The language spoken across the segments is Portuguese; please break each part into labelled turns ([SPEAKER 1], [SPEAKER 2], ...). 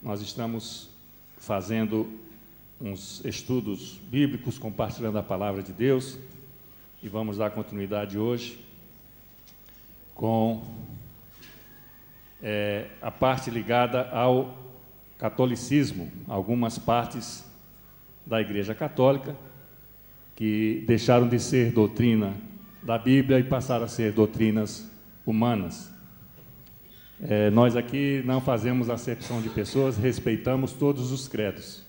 [SPEAKER 1] Nós estamos fazendo uns estudos bíblicos, compartilhando a palavra de Deus, e vamos dar continuidade hoje com a parte ligada ao catolicismo, algumas partes da Igreja Católica que deixaram de ser doutrina da Bíblia e passaram a ser doutrinas humanas. Nós aqui não fazemos acepção de pessoas, respeitamos todos os credos,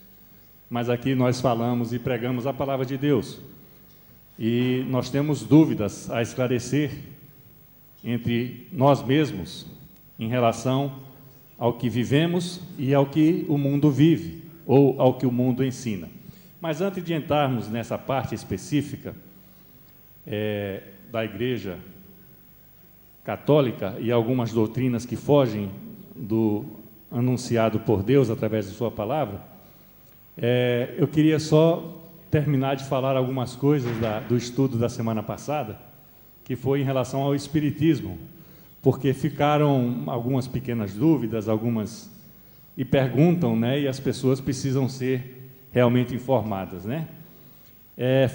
[SPEAKER 1] mas aqui nós falamos e pregamos a palavra de Deus, e nós temos dúvidas a esclarecer entre nós mesmos em relação ao que vivemos e ao que o mundo vive, ou ao que o mundo ensina. Mas antes de entrarmos nessa parte específica da Igreja Católica e algumas doutrinas que fogem do anunciado por Deus através de sua palavra, eu queria só terminar de falar algumas coisas do estudo da semana passada, que foi em relação ao Espiritismo, porque ficaram algumas pequenas dúvidas, e perguntam, e as pessoas precisam ser realmente informadas,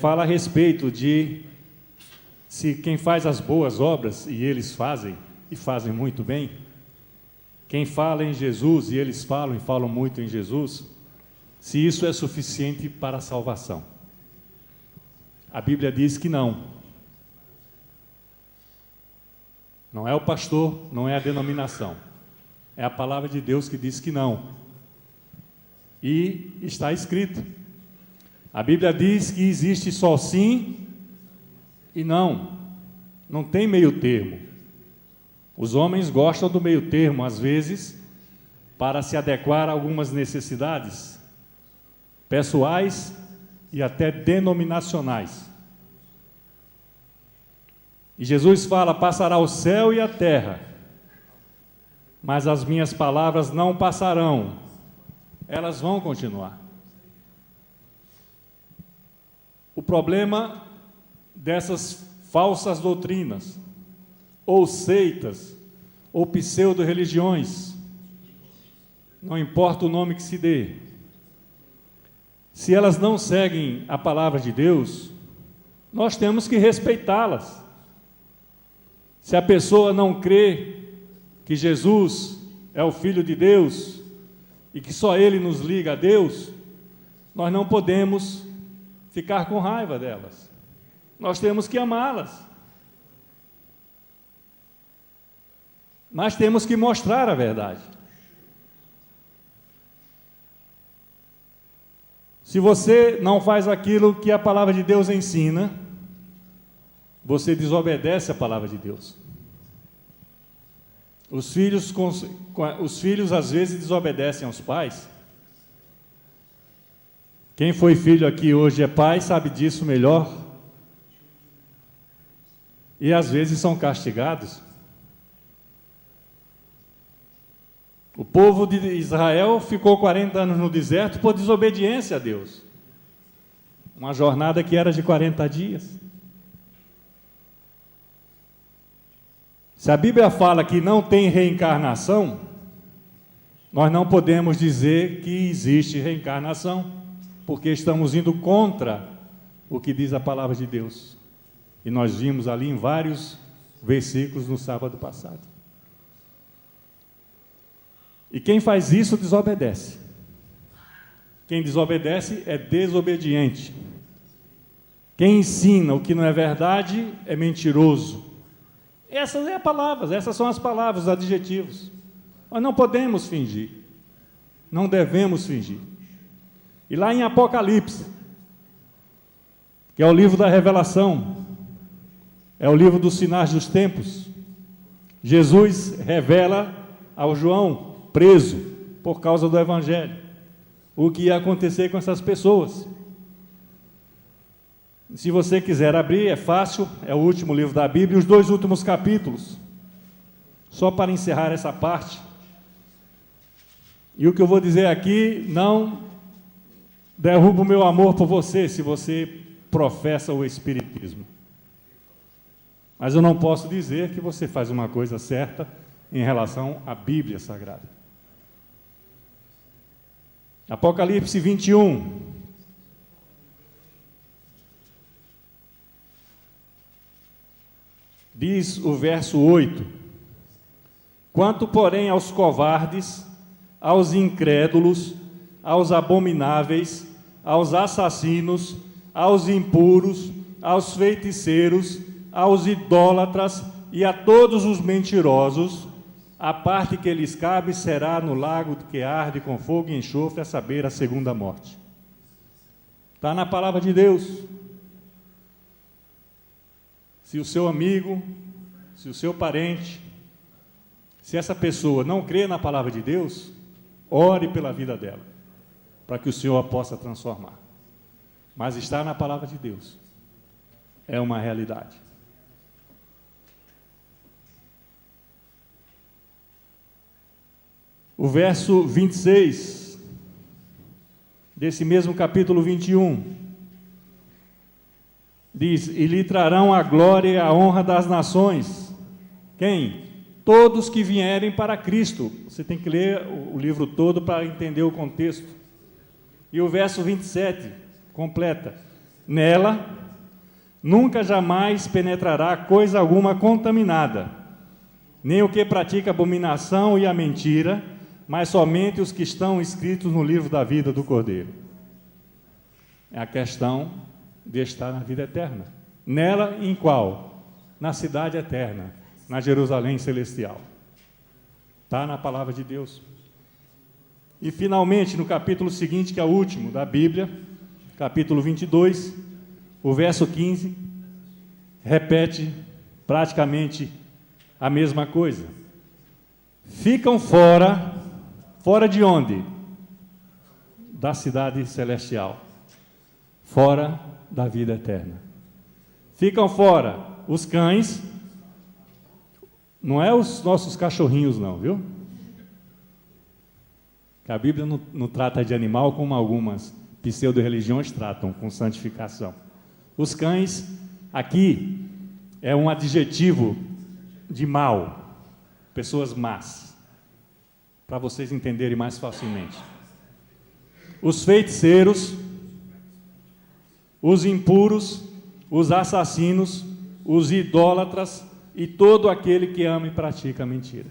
[SPEAKER 1] fala a respeito de se quem faz as boas obras, e eles fazem, e fazem muito bem, quem fala em Jesus, e eles falam, e falam muito em Jesus, se isso é suficiente para a salvação. A Bíblia diz que não. Não é o pastor, não é a denominação. É a palavra de Deus que diz que não. E está escrito. A Bíblia diz que existe só sim e não. Não tem meio termo. Os homens gostam do meio termo, às vezes, para se adequar a algumas necessidades pessoais e até denominacionais. E Jesus fala: passará o céu e a terra, mas as minhas palavras não passarão, elas vão continuar. O problema dessas falsas doutrinas, ou seitas, ou pseudo-religiões, não importa o nome que se dê, se elas não seguem a palavra de Deus, nós temos que respeitá-las. Se a pessoa não crê que Jesus é o Filho de Deus e que só Ele nos liga a Deus, nós não podemos ficar com raiva delas. Nós temos que amá-las. Mas temos que mostrar a verdade. Se você não faz aquilo que a palavra de Deus ensina, você desobedece a palavra de Deus. Os filhos às vezes desobedecem aos pais. Quem foi filho aqui hoje é pai, sabe disso melhor. E às vezes são castigados. O povo de Israel ficou 40 anos no deserto por desobediência a Deus. Uma jornada que era de 40 dias. Se a Bíblia fala que não tem reencarnação, nós não podemos dizer que existe reencarnação, porque estamos indo contra o que diz a palavra de Deus. E nós vimos ali em vários versículos no sábado passado. E quem faz isso desobedece. Quem desobedece é desobediente. Quem ensina o que não é verdade é mentiroso. Essas são as palavras, os adjetivos. Nós não podemos fingir. Não devemos fingir. E lá em Apocalipse, que é o livro da revelação, é o livro dos sinais dos tempos, Jesus revela ao João, preso por causa do Evangelho, o que ia acontecer com essas pessoas. Se você quiser abrir, é fácil, é o último livro da Bíblia, os 2 últimos capítulos, só para encerrar essa parte. E o que eu vou dizer aqui não derruba o meu amor por você, se você professa o Espiritismo. Mas eu não posso dizer que você faz uma coisa certa em relação à Bíblia Sagrada. Apocalipse 21. Diz o verso 8: quanto, porém, aos covardes, aos incrédulos, aos abomináveis, aos assassinos, aos impuros, aos feiticeiros, aos idólatras e a todos os mentirosos, a parte que lhes cabe será no lago que arde com fogo e enxofre, a saber, a segunda morte. Está na palavra de Deus. Se o seu amigo, se o seu parente, se essa pessoa não crê na palavra de Deus, ore pela vida dela, para que o Senhor a possa transformar. Mas está na palavra de Deus. É uma realidade. O verso 26, desse mesmo capítulo 21, diz: e lhe trarão a glória e a honra das nações. Quem? Todos que vierem para Cristo. Você tem que ler o livro todo para entender o contexto. E o verso 27 completa: nela nunca jamais penetrará coisa alguma contaminada, nem o que pratica a abominação e a mentira, mas somente os que estão escritos no livro da vida do Cordeiro. É a questão de estar na vida eterna. Nela, em qual? Na cidade eterna, na Jerusalém celestial. Está na palavra de Deus. E finalmente, no capítulo seguinte, que é o último da Bíblia, capítulo 22, o verso 15, repete praticamente a mesma coisa. Ficam fora de onde? Da cidade celestial, fora da vida eterna. Ficam fora os cães, não é os nossos cachorrinhos não, viu? A Bíblia não trata de animal como algumas pseudo-religiões tratam, com santificação. Os cães, aqui, é um adjetivo de mal, pessoas más, para vocês entenderem mais facilmente. Os feiticeiros, os impuros, os assassinos, os idólatras e todo aquele que ama e pratica a mentira.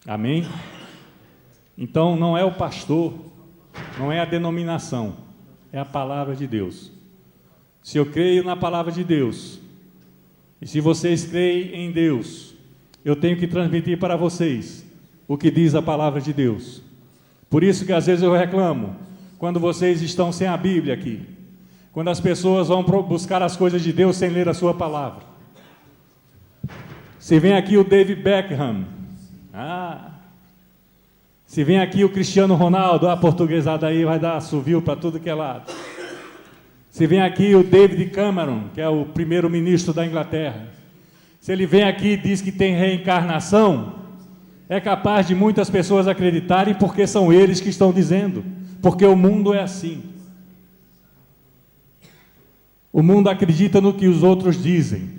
[SPEAKER 1] Amém? Então não é o pastor, não é a denominação, é a palavra de Deus. Se eu creio na palavra de Deus, e se vocês creem em Deus, eu tenho que transmitir para vocês o que diz a palavra de Deus. Por isso que às vezes eu reclamo, quando vocês estão sem a Bíblia aqui, quando as pessoas vão buscar as coisas de Deus sem ler a sua palavra. Se vem aqui o David Beckham, se vem aqui o Cristiano Ronaldo, a portuguesada aí vai dar assovio para tudo que é lado. Se vem aqui o David Cameron, que é o primeiro-ministro da Inglaterra, se ele vem aqui e diz que tem reencarnação, é capaz de muitas pessoas acreditarem porque são eles que estão dizendo, porque o mundo é assim. O mundo acredita no que os outros dizem.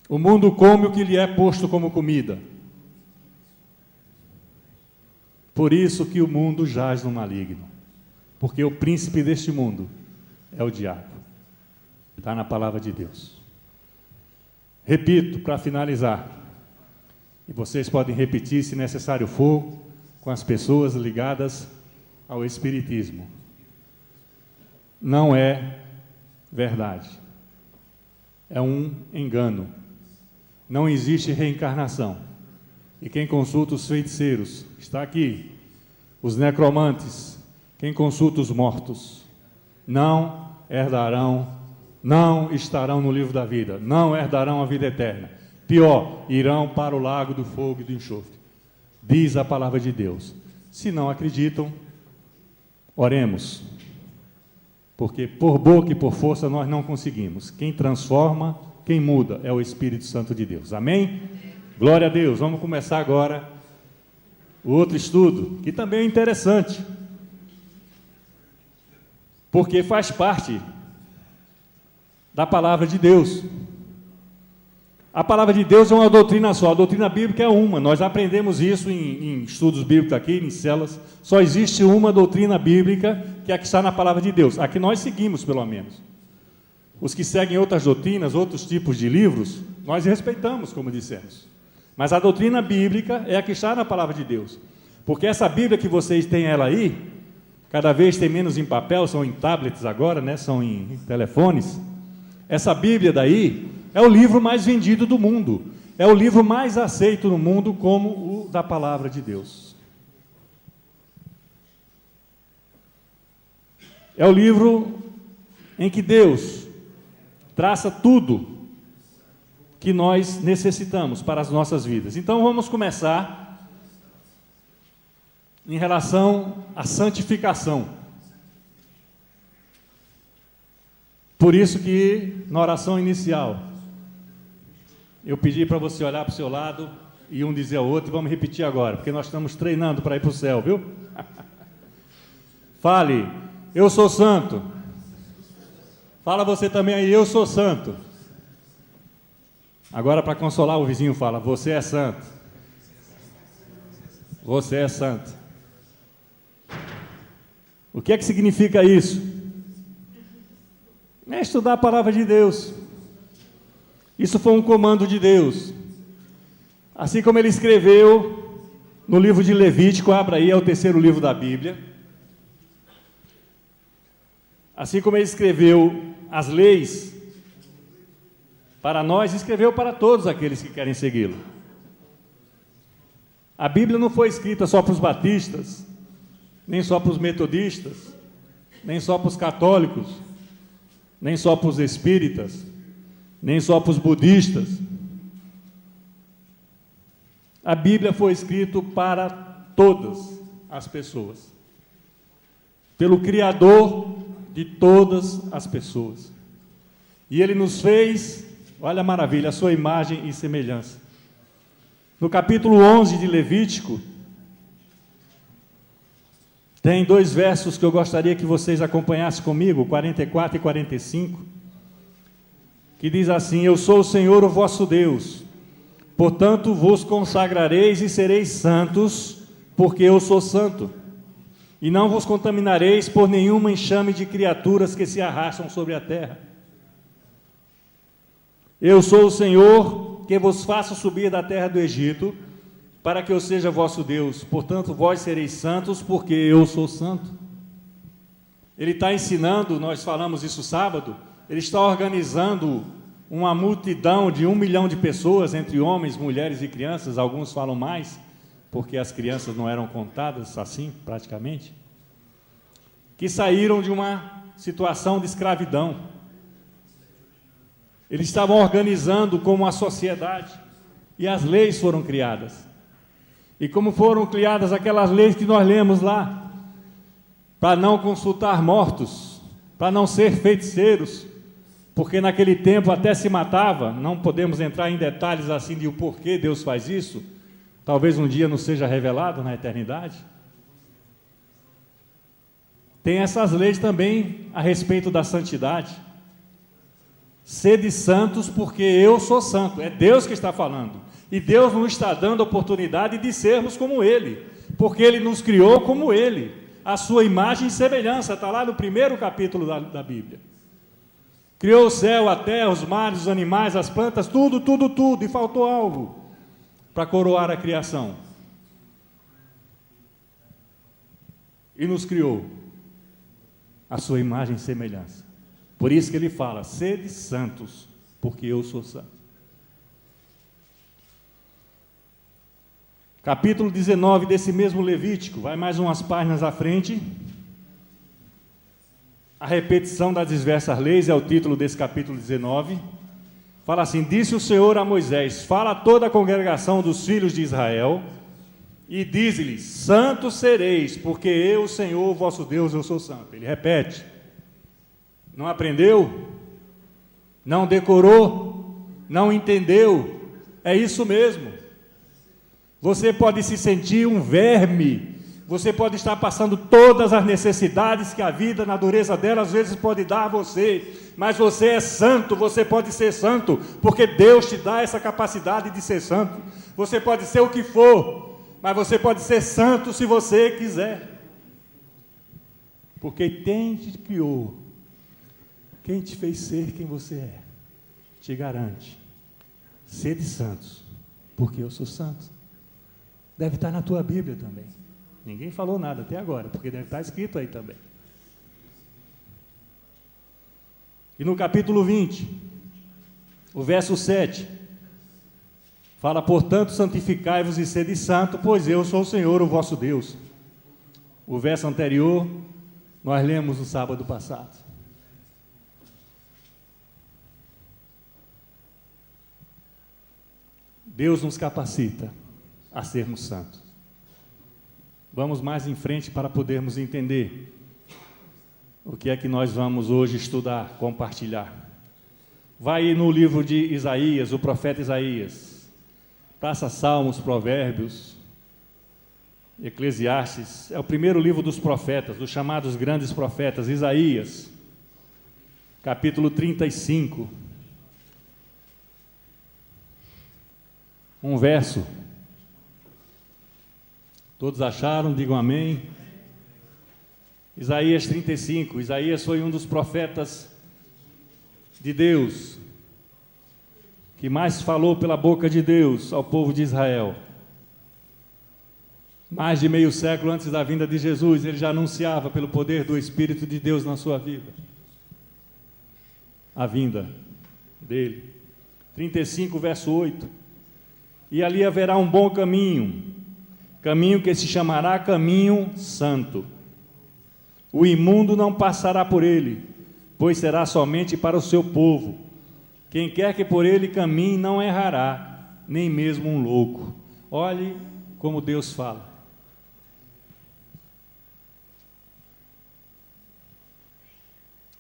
[SPEAKER 1] O mundo come o que lhe é posto como comida. Por isso que o mundo jaz no maligno, porque o príncipe deste mundo é o diabo. Está na palavra de Deus. Repito, para finalizar, e vocês podem repetir, se necessário for, com as pessoas ligadas ao espiritismo. Não é verdade. É um engano. Não existe reencarnação. E quem consulta os feiticeiros, está aqui, os necromantes, quem consulta os mortos, não herdarão, não estarão no livro da vida, não herdarão a vida eterna. Pior, irão para o lago do fogo e do enxofre. Diz a palavra de Deus. Se não acreditam, oremos. Porque por boca e por força nós não conseguimos. Quem transforma, quem muda é o Espírito Santo de Deus. Amém? Glória a Deus. Vamos começar agora o outro estudo, que também é interessante, porque faz parte da palavra de Deus. A palavra de Deus é uma doutrina só, a doutrina bíblica é uma, nós aprendemos isso em estudos bíblicos aqui, em células. Só existe uma doutrina bíblica, que é a que está na palavra de Deus, a que nós seguimos, pelo menos. Os que seguem outras doutrinas, outros tipos de livros, nós respeitamos, como dissemos. Mas a doutrina bíblica é a que está na palavra de Deus. Porque essa Bíblia que vocês têm ela aí, cada vez tem menos em papel, são em tablets agora, né? São em telefones. Essa Bíblia daí é o livro mais vendido do mundo. É o livro mais aceito no mundo como o da palavra de Deus. É o livro em que Deus traça tudo que nós necessitamos para as nossas vidas. Então vamos começar em relação à santificação. Por isso que na oração inicial eu pedi para você olhar para o seu lado e um dizer ao outro, e vamos repetir agora, porque nós estamos treinando para ir para o céu, viu? Fale, eu sou santo. Fala você também aí, eu sou santo. Agora, para consolar o vizinho, fala, você é santo. Você é santo. O que é que significa isso? É estudar a palavra de Deus. Isso foi um comando de Deus. Assim como ele escreveu no livro de Levítico, abra aí, é o terceiro livro da Bíblia. Assim como ele escreveu as leis para nós, escreveu para todos aqueles que querem segui-lo. A Bíblia não foi escrita só para os batistas, nem só para os metodistas, nem só para os católicos, nem só para os espíritas, nem só para os budistas. A Bíblia foi escrita para todas as pessoas, pelo Criador de todas as pessoas. E Ele nos fez, olha a maravilha, a sua imagem e semelhança. No capítulo 11 de Levítico, tem 2 versos que eu gostaria que vocês acompanhassem comigo, 44 e 45, que diz assim: eu sou o Senhor, o vosso Deus, portanto vos consagrareis e sereis santos, porque eu sou santo. E não vos contaminareis por nenhuma enxame de criaturas que se arrastam sobre a terra. Eu sou o Senhor, que vos faço subir da terra do Egito, para que eu seja vosso Deus. Portanto, vós sereis santos, porque eu sou santo. Ele está ensinando, nós falamos isso sábado, ele está organizando uma multidão de 1 milhão de pessoas, entre homens, mulheres e crianças, alguns falam mais, porque as crianças não eram contadas assim, praticamente, que saíram de uma situação de escravidão. Eles estavam organizando como uma sociedade, e as leis foram criadas. E como foram criadas aquelas leis que nós lemos lá, para não consultar mortos, para não ser feiticeiros, porque naquele tempo até se matava, não podemos entrar em detalhes assim de o porquê Deus faz isso, talvez um dia nos seja revelado na eternidade. Tem essas leis também a respeito da santidade. Sede santos, porque eu sou santo. É Deus que está falando. E Deus nos está dando a oportunidade de sermos como Ele, porque Ele nos criou como Ele, a sua imagem e semelhança. Está lá no primeiro capítulo da Bíblia. Criou o céu, a terra, os mares, os animais, as plantas, tudo, e faltou algo para coroar a criação. E nos criou a sua imagem e semelhança. Por isso que ele fala, sede santos, porque eu sou santo. Capítulo 19 desse mesmo Levítico, vai mais umas páginas à frente. A repetição das diversas leis é o título desse capítulo 19. Fala assim: disse o Senhor a Moisés, fala a toda a congregação dos filhos de Israel, e dize-lhes, santos sereis, porque eu, Senhor, vosso Deus, eu sou santo. Ele repete. Não aprendeu? Não decorou? Não entendeu? É isso mesmo. Você pode se sentir um verme, Você pode estar passando todas as necessidades que a vida, na dureza dela, às vezes pode dar a você, mas você é santo, você pode ser santo, porque Deus te dá essa capacidade de ser santo. Você pode ser o que for, mas você pode ser santo se você quiser. Porque quem te criou, quem te fez ser quem você é, te garante, sede santos, porque eu sou santo. Deve estar na tua Bíblia também. Ninguém falou nada até agora, porque deve estar escrito aí também. E no capítulo 20, o verso 7, fala: portanto, santificai-vos e sede santo, pois eu sou o Senhor, o vosso Deus. O verso anterior, nós lemos no sábado passado. Deus nos capacita a sermos santos. Vamos mais em frente para podermos entender o que é que nós vamos hoje estudar, compartilhar. Vai no livro de Isaías, o profeta Isaías. Passa Salmos, Provérbios, Eclesiastes. É o primeiro livro dos profetas, dos chamados grandes profetas. Isaías, capítulo 35. Um verso. Todos acharam? Digam amém. Isaías 35. Isaías foi um dos profetas de Deus, que mais falou pela boca de Deus ao povo de Israel. Mais de meio século antes da vinda de Jesus, ele já anunciava pelo poder do Espírito de Deus na sua vida a vinda dele. 35, verso 8. E ali haverá um bom caminho, caminho que se chamará caminho santo. O imundo não passará por ele, pois será somente para o seu povo. Quem quer que por ele caminhe não errará, nem mesmo um louco. Olhe como Deus fala.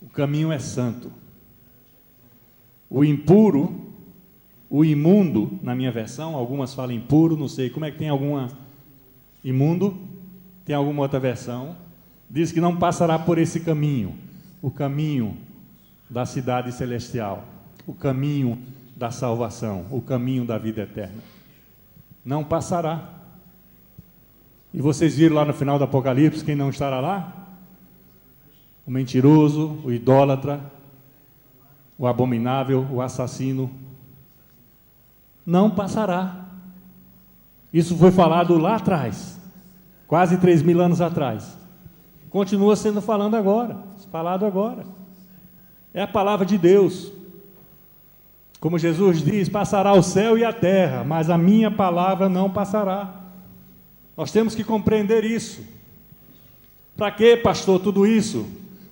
[SPEAKER 1] O caminho é santo. O impuro, o imundo, na minha versão, algumas falam impuro, não sei, como é que tem alguma imundo? Tem alguma outra versão? Diz que não passará por esse caminho, o caminho da cidade celestial, o caminho da salvação, o caminho da vida eterna. Não passará. E vocês viram lá no final do Apocalipse quem não estará lá? O mentiroso, o idólatra, o abominável, o assassino. Não passará. Isso foi falado lá atrás, quase 3.000 anos atrás. Continua sendo falado agora. É a palavra de Deus. Como Jesus diz, passará o céu e a terra, mas a minha palavra não passará. Nós temos que compreender isso. Para quê, pastor, tudo isso?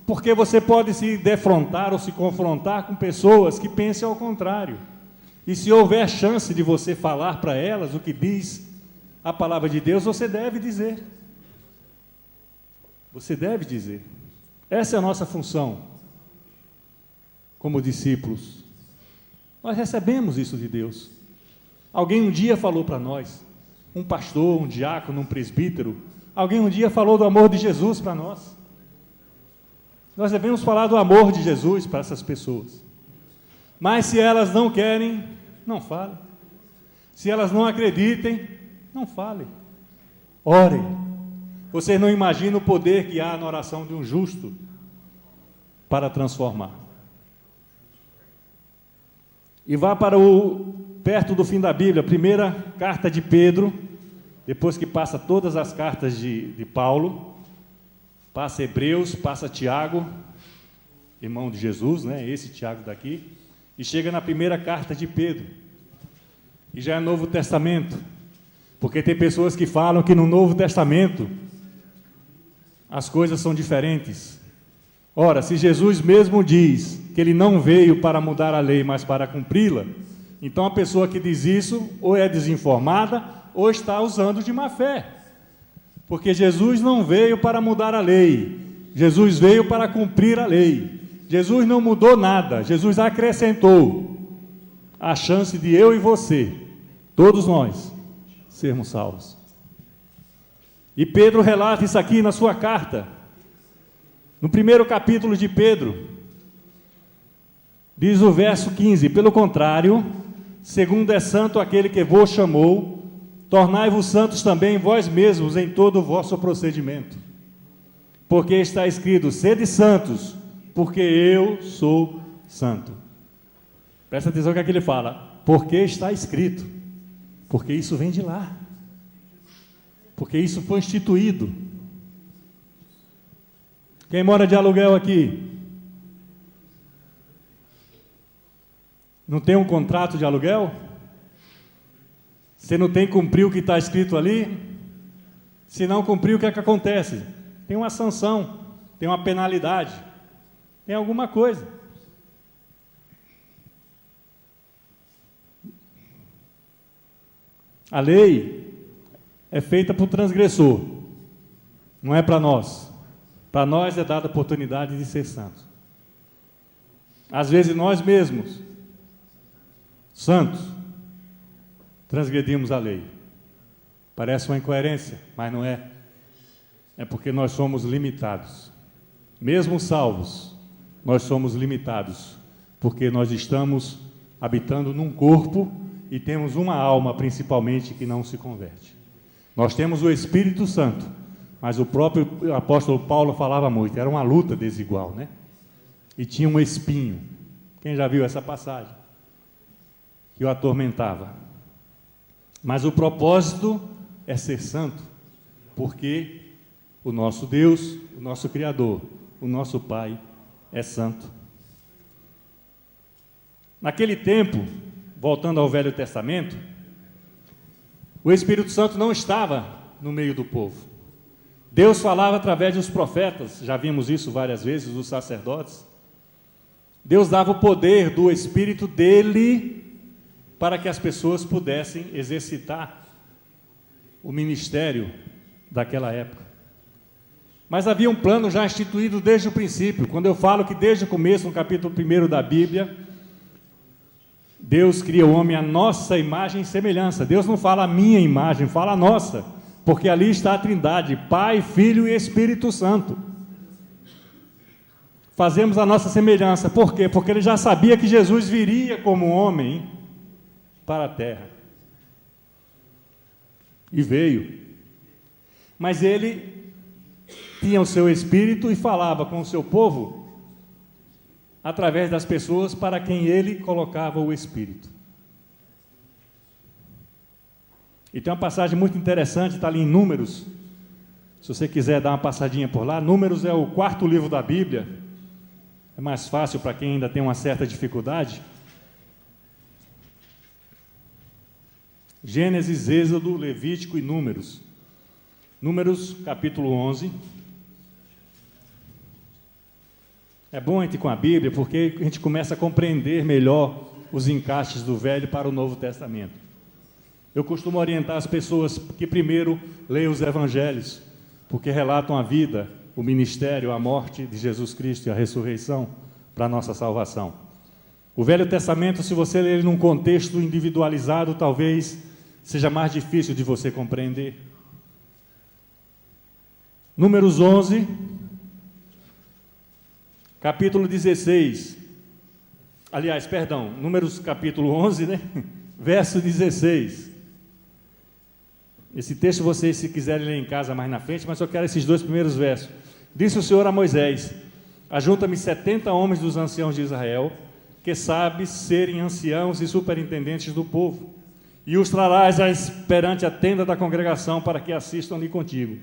[SPEAKER 1] Porque você pode se defrontar ou se confrontar com pessoas que pensem ao contrário. E se houver chance de você falar para elas o que diz a palavra de Deus, você deve dizer. Você deve dizer. Essa é a nossa função como discípulos. Nós recebemos isso de Deus. Alguém um dia falou para nós, um pastor, um diácono, um presbítero, alguém um dia falou do amor de Jesus para nós. Nós devemos falar do amor de Jesus para essas pessoas. Mas se elas não querem, não falem. Se elas não acreditem, não falem. Orem. Vocês não imaginam o poder que há na oração de um justo para transformar. E vá para perto do fim da Bíblia, a primeira carta de Pedro, depois que passa todas as cartas de Paulo, passa Hebreus, passa Tiago, irmão de Jesus, né? Esse Tiago daqui, e chega na primeira carta de Pedro, e já é Novo Testamento, porque tem pessoas que falam que no Novo Testamento as coisas são diferentes. Ora, se Jesus mesmo diz que ele não veio para mudar a lei, mas para cumpri-la, então a pessoa que diz isso ou é desinformada ou está usando de má fé, porque Jesus não veio para mudar a lei, Jesus veio para cumprir a lei. Jesus não mudou nada, Jesus acrescentou a chance de eu e você, todos nós, sermos salvos. E Pedro relata isso aqui na sua carta. No primeiro capítulo de Pedro, diz o verso 15: pelo contrário, segundo é santo aquele que vos chamou, tornai-vos santos também vós mesmos em todo o vosso procedimento. Porque está escrito: sede santos, porque eu sou santo. Presta atenção que aqui ele fala: porque está escrito, porque isso vem de lá, porque isso foi instituído. Quem mora de aluguel aqui? Não tem um contrato de aluguel? Você não tem que cumprir o que está escrito ali? Se não cumprir, o que é que acontece? Tem uma sanção, tem uma penalidade, tem alguma coisa. A lei é feita para o transgressor, não é para nós. Para nós é dada a oportunidade de ser santos. Às vezes nós mesmos, santos, transgredimos a lei. Parece uma incoerência, mas não é. É porque nós somos limitados. Mesmo salvos, nós somos limitados, porque nós estamos habitando num corpo e temos uma alma, principalmente, que não se converte. Nós temos o Espírito Santo, mas o próprio apóstolo Paulo falava muito, era uma luta desigual, né? E tinha um espinho. Quem já viu essa passagem? Que o atormentava. Mas o propósito é ser santo, porque o nosso Deus, o nosso Criador, o nosso Pai é santo. Naquele tempo, voltando ao Velho Testamento, o Espírito Santo não estava no meio do povo. Deus falava através dos profetas, já vimos isso várias vezes, dos sacerdotes. Deus dava o poder do Espírito dele para que as pessoas pudessem exercitar o ministério daquela época. Mas havia um plano já instituído desde o princípio. Quando eu falo que desde o começo, no capítulo 1 da Bíblia, Deus cria o homem à nossa imagem e semelhança. Deus não fala a minha imagem, fala a nossa, porque ali está a Trindade, Pai, Filho e Espírito Santo. Fazemos a nossa semelhança. Por quê? Porque ele já sabia que Jesus viria como homem para a terra. E veio. Mas ele tinha o seu Espírito e falava com o seu povo através das pessoas para quem ele colocava o Espírito. E tem uma passagem muito interessante, está ali em Números. Se você quiser dar uma passadinha por lá, Números é o 4º livro da Bíblia. É mais fácil para quem ainda tem uma certa dificuldade. Gênesis, Êxodo, Levítico e Números. Números, capítulo 11. É bom a gente ir com a Bíblia, porque a gente começa a compreender melhor os encaixes do Velho para o Novo Testamento. Eu costumo orientar as pessoas que primeiro leiam os Evangelhos, porque relatam a vida, o ministério, a morte de Jesus Cristo e a ressurreição para a nossa salvação. O Velho Testamento, se você ler ele num contexto individualizado, talvez seja mais difícil de você compreender. Números 11, capítulo 16. Aliás, perdão, Números capítulo 11, né? Verso 16. Esse texto vocês, se quiserem ler em casa mais na frente, mas eu quero esses 2 primeiros versos. Disse o Senhor a Moisés: ajunta-me 70 homens dos anciãos de Israel, que sabes serem anciãos e superintendentes do povo, e os trarás perante a tenda da congregação, para que assistam ali contigo.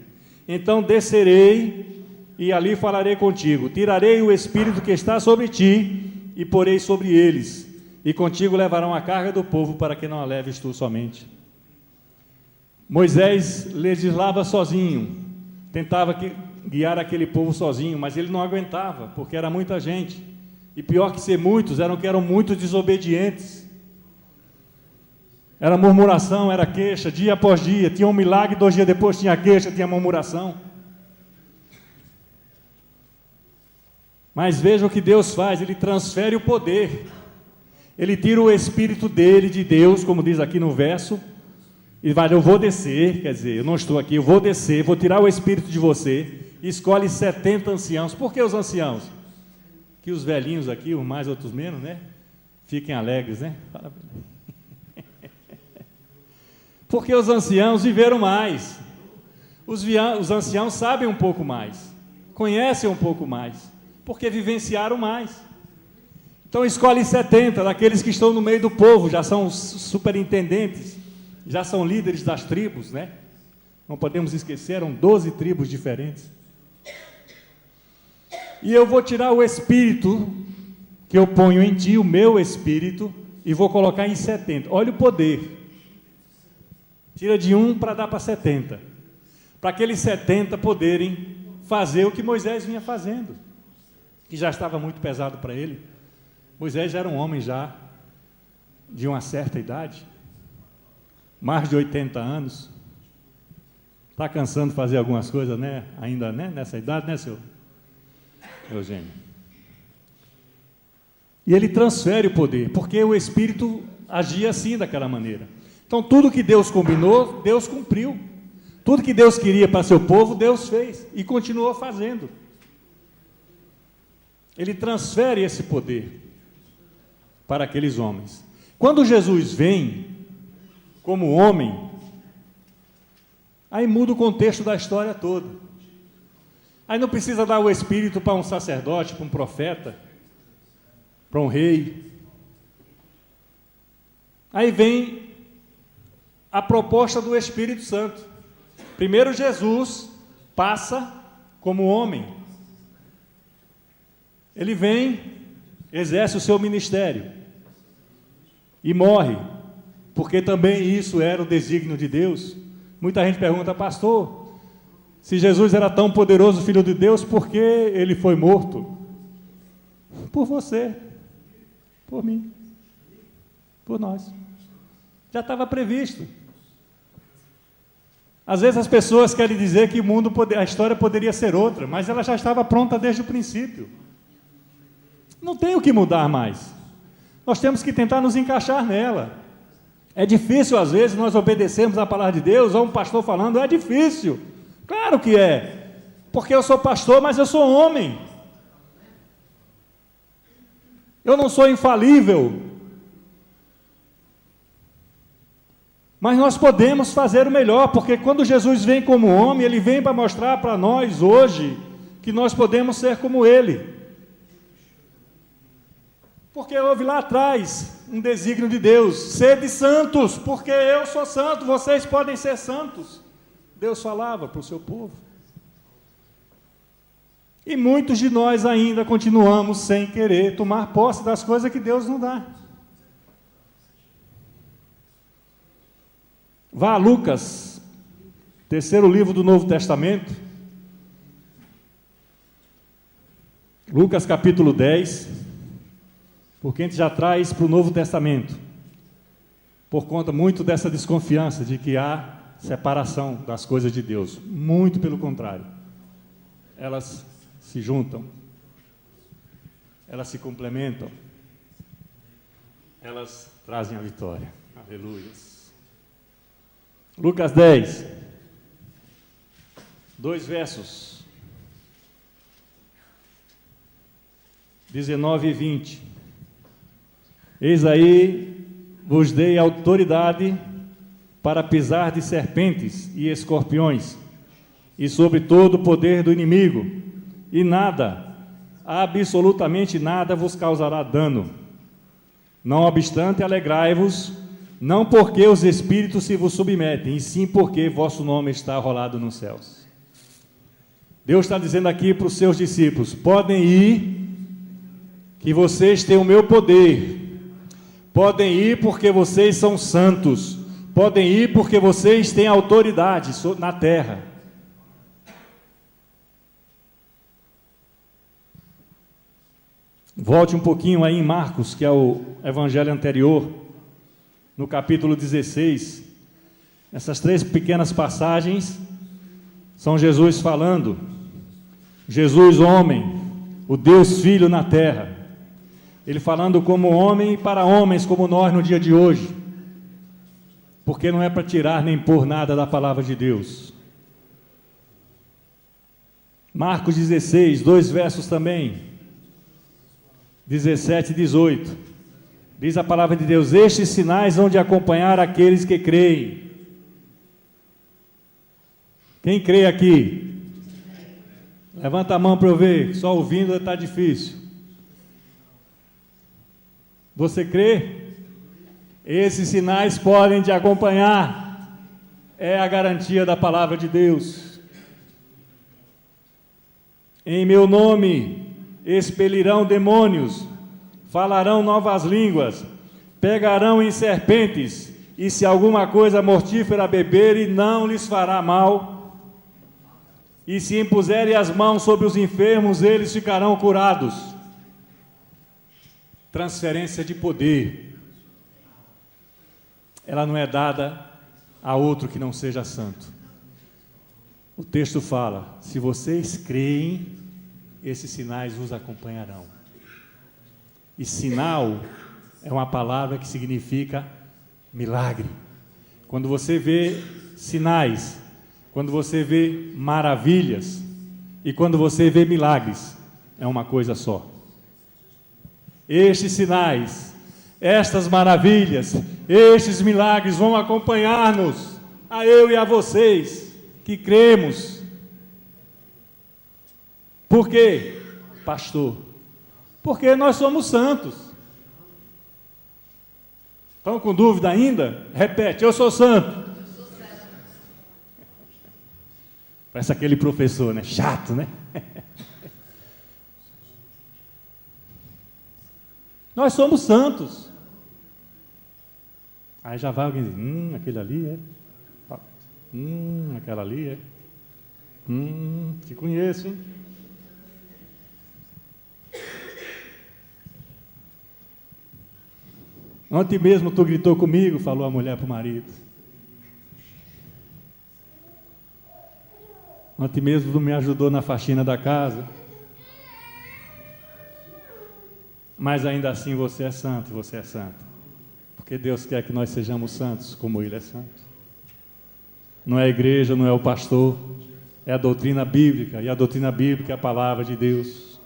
[SPEAKER 1] Então descerei e ali falarei contigo. Tirarei o espírito que está sobre ti e porei sobre eles, e contigo levarão a carga do povo, para que não a leves tu somente. Moisés legislava sozinho, tentava guiar aquele povo sozinho, mas ele não aguentava, porque era muita gente. E pior que ser muitos, eram muitos desobedientes. Era murmuração, era queixa, dia após dia. Tinha um milagre, 2 dias depois tinha queixa, tinha murmuração. Mas veja o que Deus faz, ele transfere o poder. Ele tira o Espírito dele, de Deus, como diz aqui no verso, E vai, eu vou descer, quer dizer, eu não estou aqui, eu vou descer, vou tirar o espírito de você, e escolhe 70 anciãos. Por que os anciãos? Que os velhinhos aqui, uns mais, outros menos, né? Fiquem alegres, né? Porque os anciãos viveram mais. Os anciãos sabem um pouco mais, conhecem um pouco mais, porque vivenciaram mais. Então escolhe 70 daqueles que estão no meio do povo, já são superintendentes, já são líderes das tribos, né? Não podemos esquecer, eram 12 tribos diferentes. E eu vou tirar o espírito que eu ponho em ti, o meu espírito, e vou colocar em 70. Olha o poder. Tira de um para dar para 70. Para aqueles 70 poderem fazer o que Moisés vinha fazendo, que já estava muito pesado para ele. Moisés já era um homem já de uma certa idade, mais de 80 anos. Está cansando de fazer algumas coisas, né? Ainda, né? Nessa idade, né, seu Eugênio? E ele transfere o poder, porque o Espírito agia assim, daquela maneira. Então, tudo que Deus combinou, Deus cumpriu. Tudo que Deus queria para seu povo, Deus fez e continuou fazendo. Ele transfere esse poder para aqueles homens. Quando Jesus vem como homem, aí muda o contexto da história toda. Aí não precisa dar o Espírito para um sacerdote, para um profeta, para um rei. Aí vem a proposta do Espírito Santo. Primeiro Jesus passa como homem. Ele vem, exerce o seu ministério e morre, porque também isso era o desígnio de Deus. Muita gente pergunta, pastor, se Jesus era tão poderoso, Filho de Deus, por que ele foi morto? Por você, por mim, por nós. Já estava previsto. Às vezes as pessoas querem dizer que a história poderia ser outra, mas ela já estava pronta desde o princípio. Não tem o que mudar mais. Nós temos que tentar nos encaixar nela. É difícil, às vezes, nós obedecermos a palavra de Deus, ou um pastor falando, é difícil. Claro que é, porque eu sou pastor, mas eu sou homem. Eu não sou infalível. Mas nós podemos fazer o melhor, porque quando Jesus vem como homem, Ele vem para mostrar para nós hoje que nós podemos ser como Ele. Porque houve lá atrás um desígnio de Deus, sede santos, porque eu sou santo, vocês podem ser santos. Deus falava para o seu povo. E muitos de nós ainda continuamos sem querer tomar posse das coisas que Deus nos dá. Vá a Lucas, terceiro livro do Novo Testamento, Lucas capítulo 10, porque a gente já traz para o Novo Testamento, por conta muito dessa desconfiança de que há separação das coisas de Deus. Muito pelo contrário, elas se juntam, elas se complementam, elas trazem a vitória. Aleluia. Lucas 10, 2 versos, 19 e 20. Eis aí, vos dei autoridade para pisar de serpentes e escorpiões, e sobre todo o poder do inimigo, e nada, absolutamente nada vos causará dano. Não obstante, alegrai-vos, não porque os espíritos se vos submetem, e sim porque vosso nome está arrolado nos céus. Deus está dizendo aqui para os seus discípulos, podem ir, que vocês têm o meu poder, podem ir porque vocês são santos, podem ir porque vocês têm autoridade na terra. Volte um pouquinho aí em Marcos, que é o evangelho anterior, no capítulo 16, essas 3 pequenas passagens são Jesus falando, Jesus homem, o Deus Filho na terra, Ele falando como homem para homens como nós no dia de hoje, porque não é para tirar nem pôr nada da palavra de Deus. Marcos 16, 2 versos também, 17 e 18, diz a palavra de Deus: estes sinais hão de acompanhar aqueles que creem. Quem crê aqui? Levanta a mão para eu ver, só ouvindo está difícil. Você crê? Esses sinais podem te acompanhar, é a garantia da palavra de Deus. Em meu nome expelirão demônios, falarão novas línguas, pegarão em serpentes, e se alguma coisa mortífera beberem, não lhes fará mal. E se impuserem as mãos sobre os enfermos, eles ficarão curados. Transferência de poder. Ela não é dada a outro que não seja santo. O texto fala: se vocês creem, esses sinais vos acompanharão. E sinal é uma palavra que significa milagre. Quando você vê sinais, quando você vê maravilhas e quando você vê milagres, é uma coisa só. Estes sinais, estas maravilhas, estes milagres vão acompanhar-nos, a eu e a vocês que cremos. Por quê, pastor? Porque nós somos santos. Estão com dúvida ainda? Repete: eu sou santo. Parece aquele professor, né? Chato, né? Nós somos santos. Aí já vai alguém dizer: aquele ali é. Aquela ali é. Te conheço, hein? Ontem mesmo tu gritou comigo, falou a mulher para o marido. Ontem mesmo tu me ajudou na faxina da casa. Mas ainda assim você é santo, você é santo. Porque Deus quer que nós sejamos santos, como Ele é santo. Não é a igreja, não é o pastor, é a doutrina bíblica, e a doutrina bíblica é a palavra de Deus.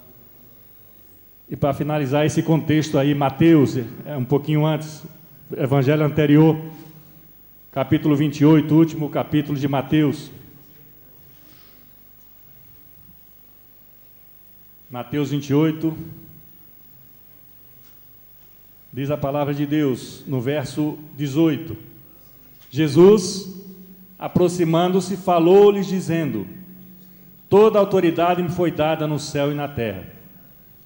[SPEAKER 1] E para finalizar esse contexto aí, Mateus, um pouquinho antes, evangelho anterior, capítulo 28, último capítulo de Mateus. Mateus 28, diz a palavra de Deus, no verso 18: Jesus, aproximando-se, falou-lhes dizendo: toda a autoridade me foi dada no céu e na terra.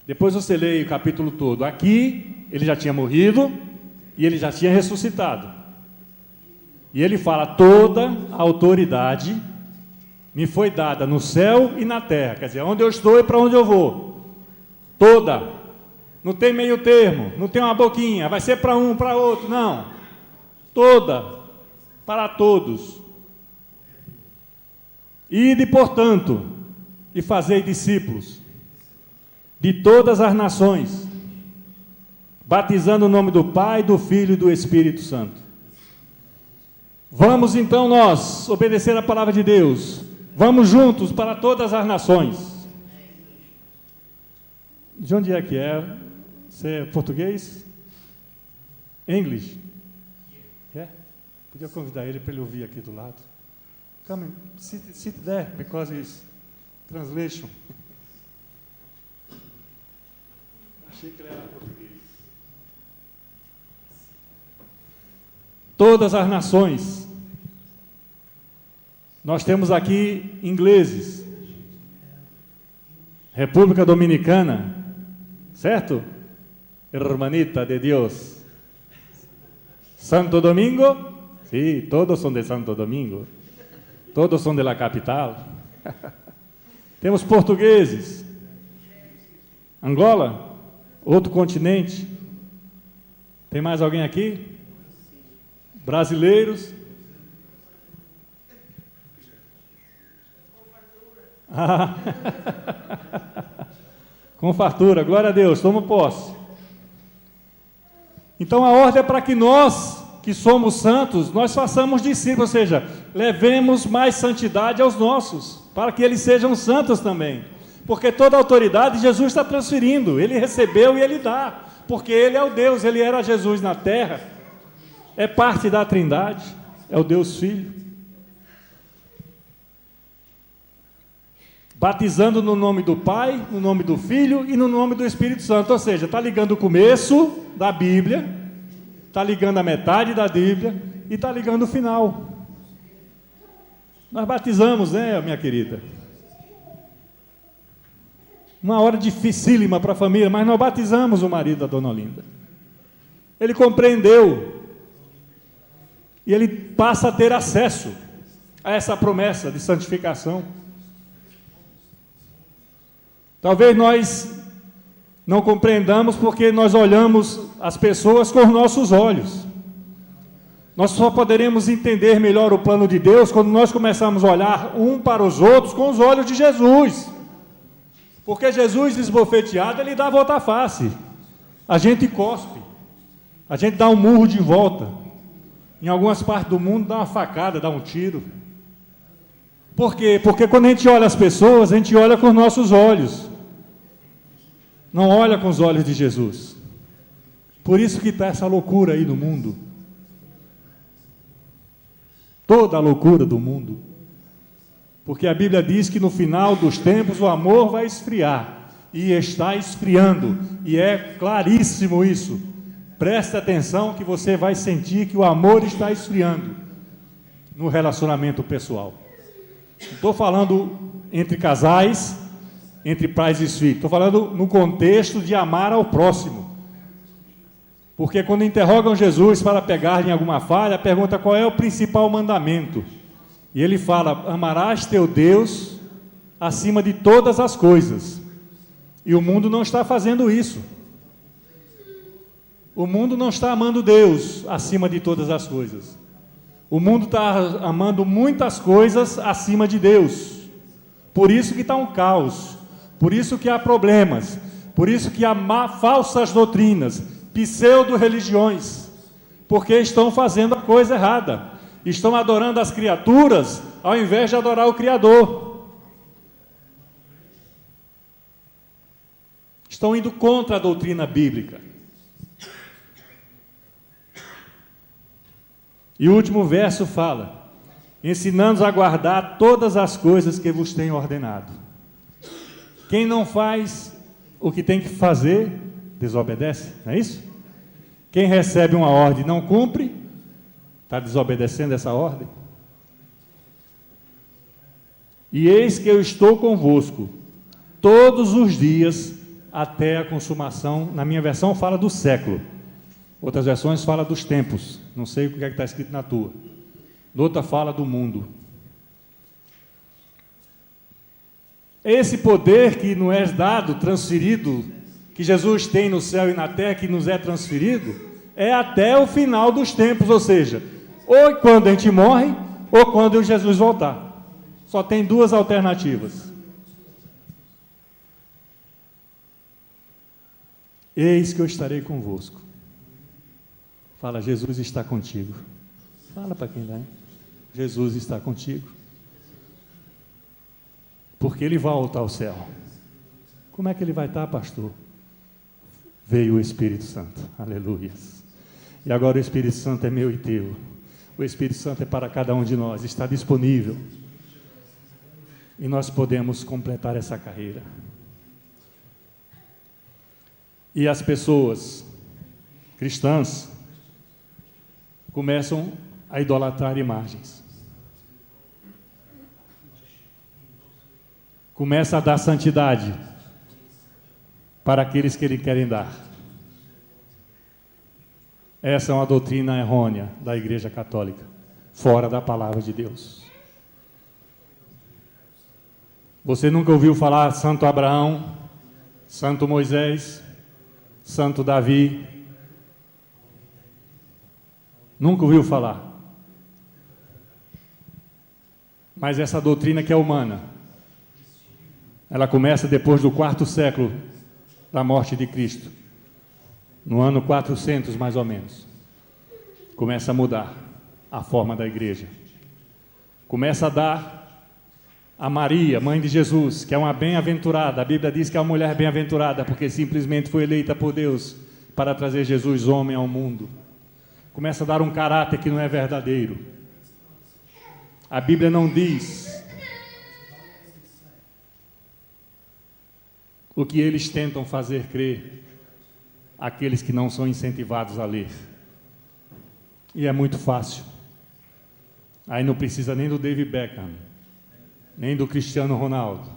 [SPEAKER 1] Depois você lê o capítulo todo. Aqui, ele já tinha morrido e ele já tinha ressuscitado. E ele fala: toda a autoridade me foi dada no céu e na terra. Quer dizer, onde eu estou e para onde eu vou. Toda. Não tem meio termo, não tem uma boquinha, vai ser para um, para outro, não. Toda, para todos. Ide, portanto, e fazei discípulos de todas as nações, batizando o nome do Pai, do Filho e do Espírito Santo. Vamos então nós obedecer a palavra de Deus. Vamos juntos para todas as nações. De onde é que é? Você é português? English? Yeah? Podia convidar ele para ele ouvir aqui do lado. Come, sit there, because it's translation. Achei que ele era português. Todas as nações. Nós temos aqui ingleses. República Dominicana, certo? Hermanita de Dios. Santo Domingo? Sí, todos são de Santo Domingo. Todos são de la capital. Temos portugueses. Angola? Outro continente. Tem mais alguém aqui? Brasileiros? Com fartura, glória a Deus, toma posse. Então a ordem é para que nós que somos santos, nós façamos discípulos, ou seja, levemos mais santidade aos nossos, para que eles sejam santos também. Porque toda a autoridade Jesus está transferindo, ele recebeu e ele dá, porque ele é o Deus, ele era Jesus na terra, é parte da Trindade, é o Deus Filho. Batizando no nome do Pai, no nome do Filho e no nome do Espírito Santo, ou seja, está ligando o começo da Bíblia, está ligando a metade da Bíblia e está ligando o final. Nós batizamos, né, minha querida? Uma hora dificílima para a família, mas nós batizamos o marido da dona Olinda. Ele compreendeu e ele passa a ter acesso a essa promessa de santificação. Talvez nós não compreendamos porque nós olhamos as pessoas com os nossos olhos. Nós só poderemos entender melhor o plano de Deus quando nós começarmos a olhar um para os outros com os olhos de Jesus. Porque Jesus esbofeteado, ele dá a volta à face. A gente cospe, a gente dá um murro de volta. Em algumas partes do mundo dá uma facada, dá um tiro. Por quê? Porque quando a gente olha as pessoas, a gente olha com os nossos olhos. Não olha com os olhos de Jesus. Por isso que está essa loucura aí no mundo. Toda a loucura do mundo. Porque a Bíblia diz que no final dos tempos o amor vai esfriar. E está esfriando. E é claríssimo isso. Preste atenção que você vai sentir que o amor está esfriando no relacionamento pessoal. Não estou falando entre casais, entre pais e filhos. Estou falando no contexto de amar ao próximo. Porque quando interrogam Jesus para pegar em alguma falha, pergunta qual é o principal mandamento. E ele fala, amarás teu Deus acima de todas as coisas. E o mundo não está fazendo isso. O mundo não está amando Deus acima de todas as coisas. O mundo está amando muitas coisas acima de Deus. Por isso que está um caos. Por isso que há problemas. Por isso que há falsas doutrinas, pseudo-religiões. Porque estão fazendo a coisa errada. Estão adorando as criaturas ao invés de adorar o Criador. Estão indo contra a doutrina bíblica. E o último verso fala, ensinando-os a guardar todas as coisas que vos tenho ordenado. Quem não faz o que tem que fazer, desobedece, não é isso? Quem recebe uma ordem e não cumpre, está desobedecendo essa ordem. E eis que eu estou convosco todos os dias até a consumação. Na minha versão fala do século. Outras versões falam dos tempos. Não sei o que é que está escrito na tua. Outra fala do mundo. Esse poder que nos é dado, transferido, que Jesus tem no céu e na terra, que nos é transferido, é até o final dos tempos, ou seja, ou quando a gente morre, ou quando Jesus voltar. Só tem duas alternativas. Eis que eu estarei convosco. Fala, Jesus está contigo. Fala para quem vai. Jesus está contigo. Porque ele volta ao céu. Como é que ele vai estar, pastor? Veio o Espírito Santo. Aleluia. E agora o Espírito Santo é meu e teu. O Espírito Santo é para cada um de nós. Está disponível. E nós podemos completar essa carreira. E as pessoas cristãs começam a idolatrar imagens. Começa a dar santidade para aqueles que lhe querem dar. Essa é uma doutrina errônea da Igreja Católica, fora da palavra de Deus. Você nunca ouviu falar Santo Abraão, Santo Moisés, Santo Davi? Nunca ouviu falar. Mas essa doutrina que é humana, ela começa depois do 4º século da morte de Cristo, no ano 400 mais ou menos. começa a mudar a forma da igreja. Começa a dar a Maria, mãe de Jesus, que é uma bem-aventurada. A Bíblia diz que é uma mulher bem-aventurada, porque simplesmente foi eleita por Deus para trazer Jesus, homem, ao mundo. Começa a dar um caráter que não é verdadeiro. A Bíblia não diz o que eles tentam fazer crer aqueles que não são incentivados a ler. E é muito fácil. Aí não precisa nem do David Beckham, nem do Cristiano Ronaldo,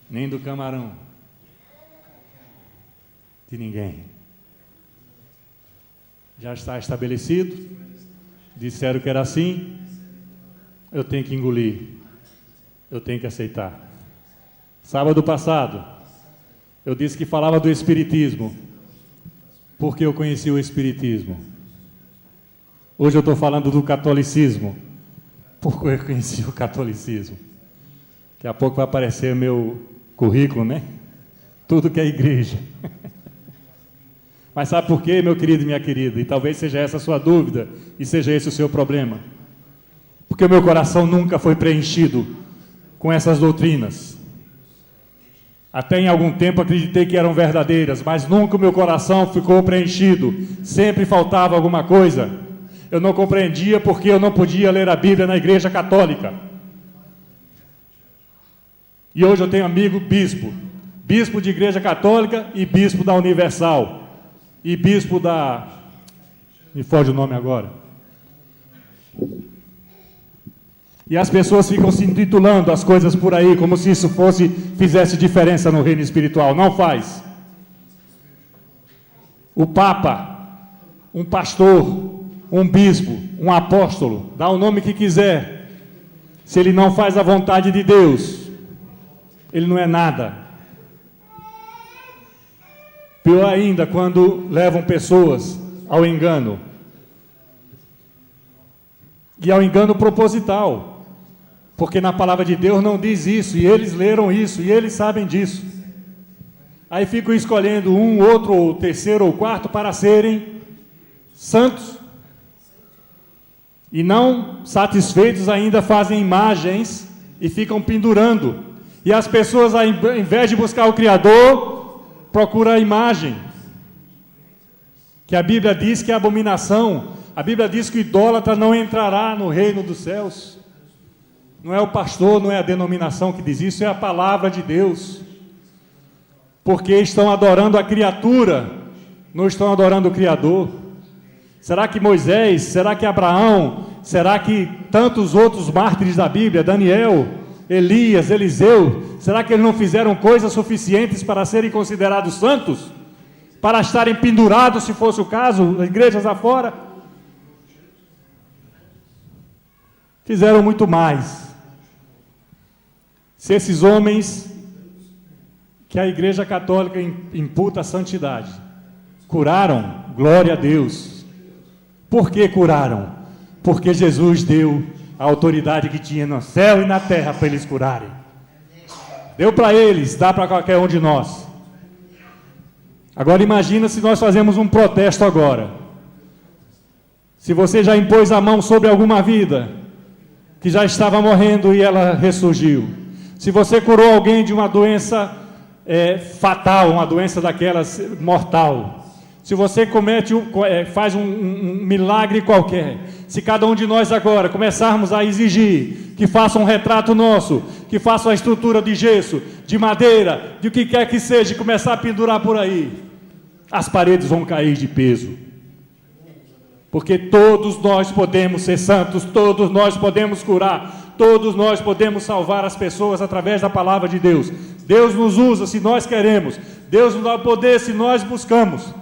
[SPEAKER 1] nem do Camarão, de ninguém. Já está estabelecido, disseram que era assim, eu tenho que engolir, eu tenho que aceitar. Sábado passado, eu disse que falava do Espiritismo, porque eu conheci o Espiritismo. Hoje eu estou falando do catolicismo, porque eu conheci o catolicismo. Daqui a pouco vai aparecer meu currículo, né? Tudo que é igreja. Mas sabe por quê, meu querido e minha querida? E talvez seja essa a sua dúvida, e seja esse o seu problema. Porque o meu coração nunca foi preenchido com essas doutrinas. Até em algum tempo acreditei que eram verdadeiras, mas nunca o meu coração ficou preenchido. Sempre faltava alguma coisa. Eu não compreendia porque eu não podia ler a Bíblia na igreja católica. E hoje eu tenho amigo bispo. Bispo de igreja católica e bispo da Universal. E bispo da... me foge o nome agora. E as pessoas ficam se intitulando as coisas por aí, como se isso fizesse diferença no reino espiritual. Não faz. O Papa, um pastor, um bispo, um apóstolo, dá o nome que quiser. Se ele não faz a vontade de Deus, ele não é nada. Pior ainda, quando levam pessoas ao engano. E ao engano proposital. Porque na palavra de Deus não diz isso, e eles leram isso, e eles sabem disso. Aí ficam escolhendo um, outro, ou terceiro, ou quarto, para serem santos. E não satisfeitos ainda fazem imagens e ficam pendurando. E as pessoas, ao invés de buscar o Criador, procuram a imagem. Que a Bíblia diz que é abominação. A Bíblia diz que o idólatra não entrará no reino dos céus. Não é o pastor, não é a denominação que diz isso, é a palavra de Deus. Porque estão adorando a criatura, não estão adorando o Criador. Será que Moisés, será que Abraão, será que tantos outros mártires da Bíblia, Daniel, Elias, Eliseu, será que eles não fizeram coisas suficientes para serem considerados santos? Para estarem pendurados, se fosse o caso, igrejas afora? Fizeram muito mais. Se esses homens que a Igreja Católica imputa a santidade curaram, glória a Deus. Por que curaram? Porque Jesus deu a autoridade que tinha no céu e na terra para eles curarem. Deu para eles, dá para qualquer um de nós. Agora imagina se nós fazemos um protesto agora. Se você já impôs a mão sobre alguma vida que já estava morrendo e ela ressurgiu. Se você curou alguém de uma doença fatal, uma doença daquelas mortal. Se você faz um milagre qualquer. Se cada um de nós agora começarmos a exigir que faça um retrato nosso, que faça uma estrutura de gesso, de madeira, de o que quer que seja, e começar a pendurar por aí, as paredes vão cair de peso. Porque todos nós podemos ser santos, todos nós podemos curar, todos nós podemos salvar as pessoas através da palavra de Deus. Deus nos usa se nós queremos, Deus nos dá o poder se nós buscamos,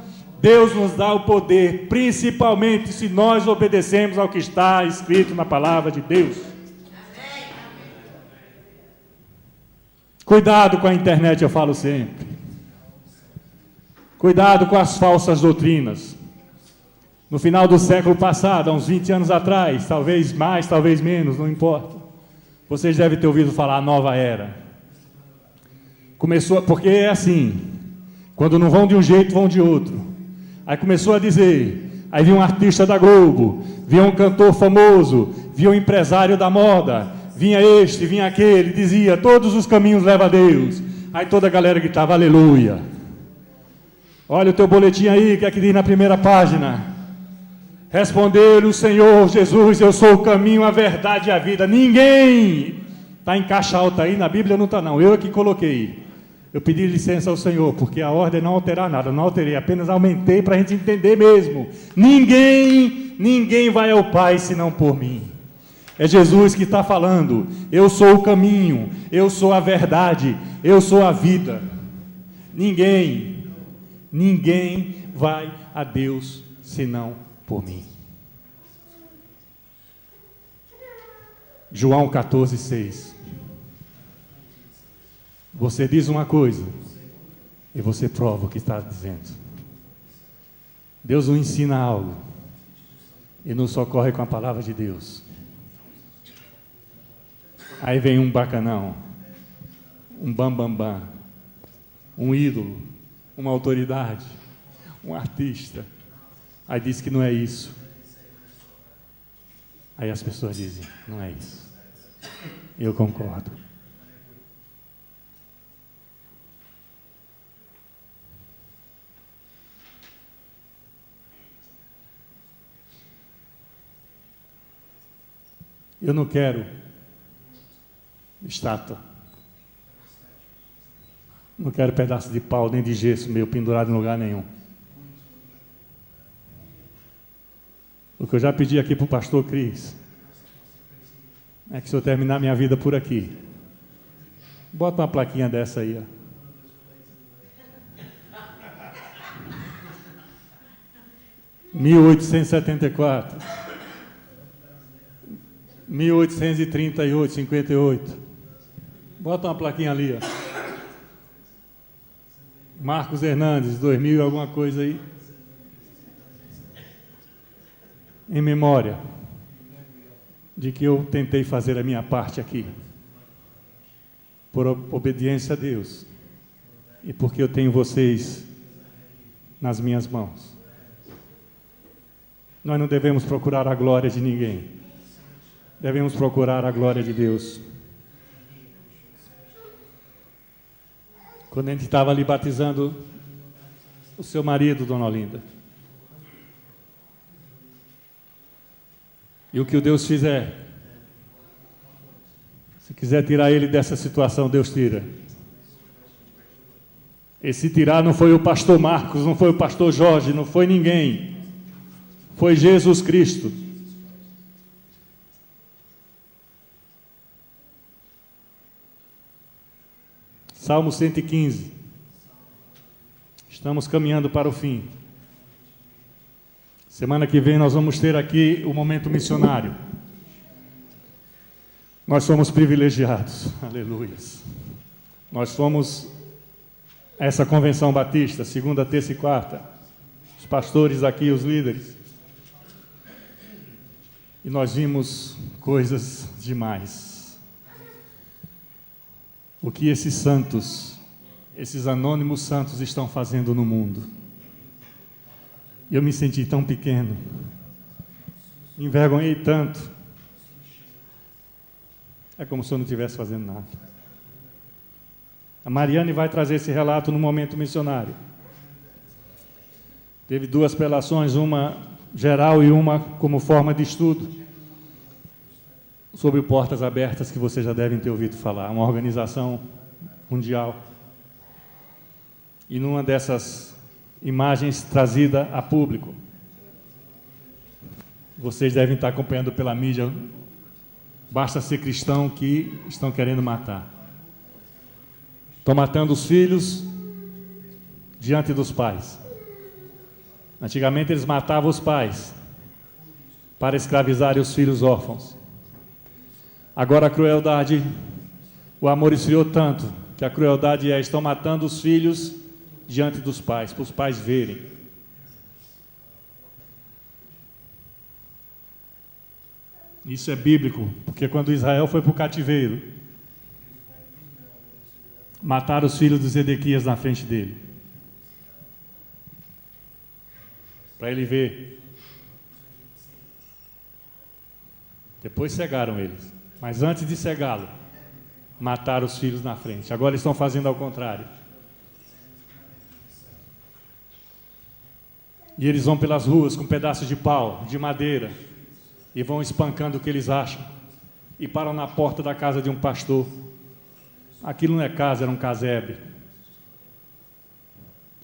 [SPEAKER 1] Deus nos dá o poder principalmente se nós obedecemos ao que está escrito na palavra de Deus. Cuidado com a internet, eu falo sempre. Cuidado com as falsas doutrinas. No final do século passado, há uns 20 anos atrás, talvez mais, talvez menos, não importa. Vocês devem ter ouvido falar a nova era. Começou, porque é assim, quando não vão de um jeito, vão de outro. Aí começou a dizer, Aí vinha um artista da Globo, vinha um cantor famoso, vinha um empresário da moda, vinha este, vinha aquele, dizia, todos os caminhos levam a Deus. Aí toda a galera gritava, aleluia. Olha o teu boletim aí, que é que diz na primeira página. Respondeu-lhe o Senhor Jesus, eu sou o caminho, a verdade e a vida. Ninguém, está em caixa alta aí, na Bíblia não está não, eu é que coloquei. Eu pedi licença ao Senhor, porque a ordem não alterar nada, não alterei, apenas aumentei para a gente entender mesmo. Ninguém vai ao Pai senão por mim. É Jesus que está falando, eu sou o caminho, eu sou a verdade, eu sou a vida. Ninguém vai a Deus senão por mim. João 14:6. Você diz uma coisa e você prova o que está dizendo. Deus nos ensina algo e nos socorre com a palavra de Deus. Aí vem um bacanão, um bambambam, um ídolo, uma autoridade, um artista. Aí diz que não é isso. Aí as pessoas dizem, não é isso. Eu concordo. Eu não quero estátua. Não quero pedaço de pau nem de gesso meu pendurado em lugar nenhum. O que eu já pedi aqui para o pastor Cris é que se eu terminar minha vida por aqui, bota uma plaquinha dessa aí, ó. (1874) 1838, 58. Bota uma plaquinha ali, ó. Marcos Hernandes, 2000 alguma coisa aí. Em memória de que eu tentei fazer a minha parte aqui, por obediência a Deus, e porque eu tenho vocês nas minhas mãos. Nós não devemos procurar a glória de ninguém. Devemos procurar a glória de Deus. Quando a gente estava ali batizando o seu marido, dona Olinda, e o que o Deus fizer, se quiser tirar ele dessa situação, Deus tira. Esse tirar não foi o pastor Marcos, não foi o pastor Jorge, não foi ninguém. Foi Jesus Cristo. Salmo 115. Estamos caminhando para o fim. Semana que vem nós vamos ter aqui o momento missionário. Nós somos privilegiados, aleluias. Nós fomos a essa convenção batista, segunda, terça e quarta. Os pastores aqui, os líderes. E nós vimos coisas demais. O que esses santos, esses anônimos santos estão fazendo no mundo. E eu me senti tão pequeno, me envergonhei tanto. É como se eu não estivesse fazendo nada. A Mariane vai trazer esse relato no momento missionário. Teve duas prelações, uma geral e uma como forma de estudo, sobre o Portas Abertas, que vocês já devem ter ouvido falar, uma organização mundial. E numa dessas imagens trazida a público, vocês devem estar acompanhando pela mídia, basta ser cristão que estão querendo matar. Estão matando os filhos diante dos pais. Antigamente eles matavam os pais para escravizarem os filhos órfãos. Agora a crueldade, o amor esfriou tanto, que a crueldade estão matando os filhos diante dos pais, para os pais verem. Isso é bíblico, porque quando Israel foi para o cativeiro, mataram os filhos de Zedequias na frente dele, para ele ver Depois cegaram eles. Mas antes de cegá-lo, mataram os filhos na frente. Agora eles estão fazendo ao contrário. E eles vão pelas ruas com pedaços de pau, de madeira, e vão espancando o que eles acham. E param na porta da casa de um pastor. Aquilo não é casa, era um casebre.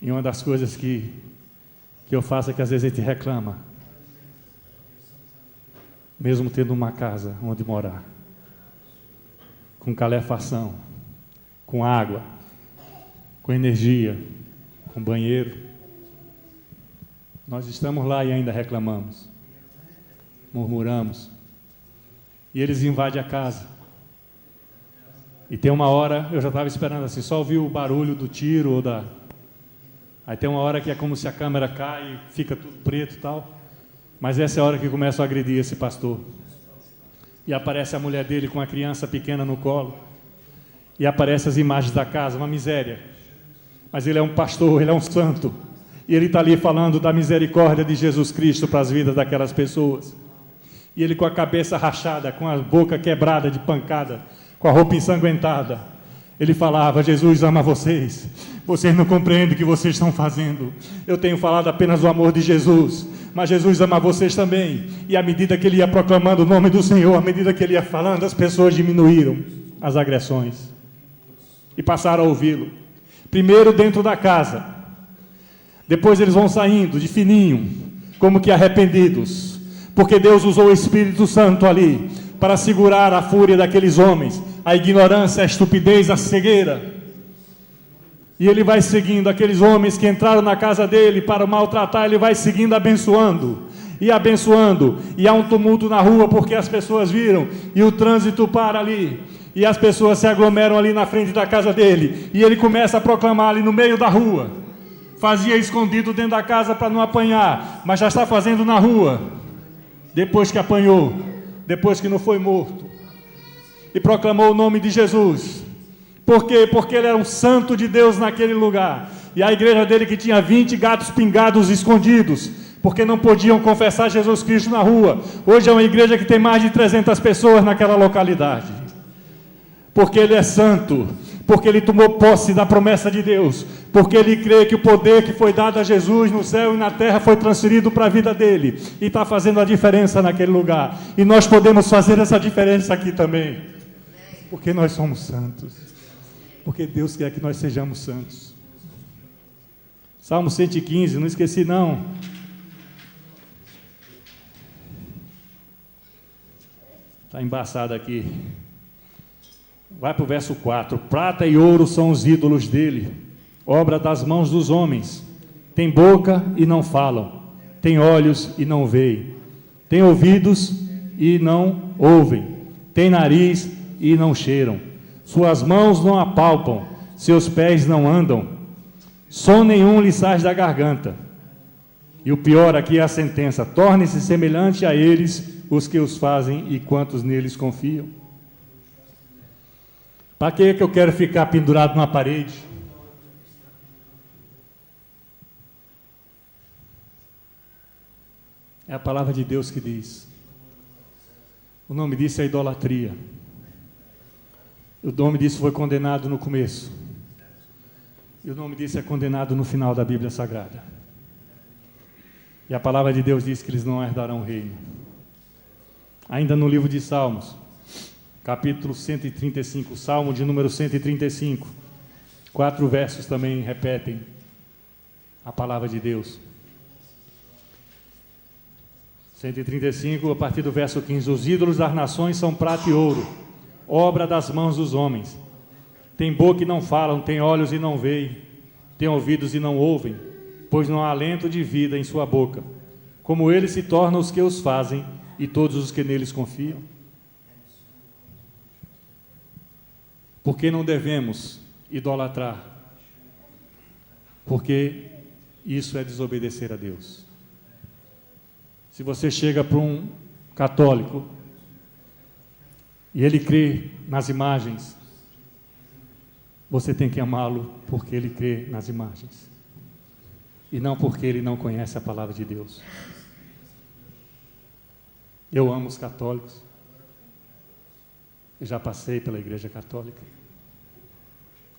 [SPEAKER 1] E uma das coisas que eu faço é que às vezes a gente reclama, mesmo tendo uma casa onde morar, com calefação, com água, com energia, com banheiro. Nós estamos lá e ainda reclamamos, murmuramos, e eles invadem a casa. E tem uma hora, eu já estava esperando assim, só ouvir o barulho do tiro ou da... Aí tem uma hora que é como se a câmera cai e fica tudo preto e tal. Mas essa é a hora que começam a agredir esse pastor. E aparece a mulher dele com a criança pequena no colo. E aparecem as imagens da casa, uma miséria. Mas ele é um pastor, ele é um santo. E ele está ali falando da misericórdia de Jesus Cristo para as vidas daquelas pessoas. E ele com a cabeça rachada, com a boca quebrada de pancada, com a roupa ensanguentada. Ele falava: Jesus ama vocês. Vocês não compreendem o que vocês estão fazendo. Eu tenho falado apenas o amor de Jesus, mas Jesus ama vocês também. E à medida que ele ia proclamando o nome do Senhor, à medida que ele ia falando, as pessoas diminuíram as agressões e passaram a ouvi-lo. Primeiro dentro da casa, depois eles vão saindo de fininho, como que arrependidos, porque Deus usou o Espírito Santo ali para segurar a fúria daqueles homens, a ignorância, a estupidez, a cegueira. E ele vai seguindo aqueles homens que entraram na casa dele para o maltratar, ele vai seguindo, abençoando, e há um tumulto na rua, porque as pessoas viram, e o trânsito para ali, e as pessoas se aglomeram ali na frente da casa dele, e ele começa a proclamar ali no meio da rua. Fazia escondido dentro da casa para não apanhar, mas já está fazendo na rua, depois que apanhou, depois que não foi morto, e proclamou o nome de Jesus. Por quê? Porque ele era um santo de Deus naquele lugar. E a igreja dele que tinha 20 gatos pingados escondidos, porque não podiam confessar Jesus Cristo na rua. Hoje é uma igreja que tem mais de 300 pessoas naquela localidade. Porque ele é santo, porque ele tomou posse da promessa de Deus, porque ele crê que o poder que foi dado a Jesus no céu e na terra foi transferido para a vida dele, e está fazendo a diferença naquele lugar. E nós podemos fazer essa diferença aqui também, porque nós somos santos. Porque Deus quer que nós sejamos santos. Salmo 115, não esqueci não. Está embaçado aqui. Vai para o verso 4. Prata e ouro são os ídolos dele, obra das mãos dos homens. Tem boca e não falam, tem olhos e não veem, tem ouvidos e não ouvem, tem nariz e não cheiram. Suas mãos não apalpam, seus pés não andam, som nenhum lhe sai da garganta. E o pior aqui é a sentença: torne-se semelhante a eles os que os fazem e quantos neles confiam. Para que é que eu quero ficar pendurado numa parede? É a palavra de Deus que diz. O nome disso é idolatria. O nome disso foi condenado no começo. E o nome disso é condenado no final da Bíblia Sagrada. E a palavra de Deus diz que eles não herdarão o reino. Ainda no livro de Salmos, capítulo 135, Salmo de número 135, 4 versos também repetem a palavra de Deus. 135, a partir do verso 15: os ídolos das nações são prata e ouro, obra das mãos dos homens. Tem boca e não falam, tem olhos e não veem, tem ouvidos e não ouvem, pois não há alento de vida em sua boca. Como eles se tornam os que os fazem e todos os que neles confiam. Por que não devemos idolatrar? Porque isso é desobedecer a Deus. Se você chega para um católico e ele crê nas imagens, você tem que amá-lo porque ele crê nas imagens, e não porque ele não conhece a palavra de Deus. Eu amo os católicos, Eu já passei pela Igreja Católica.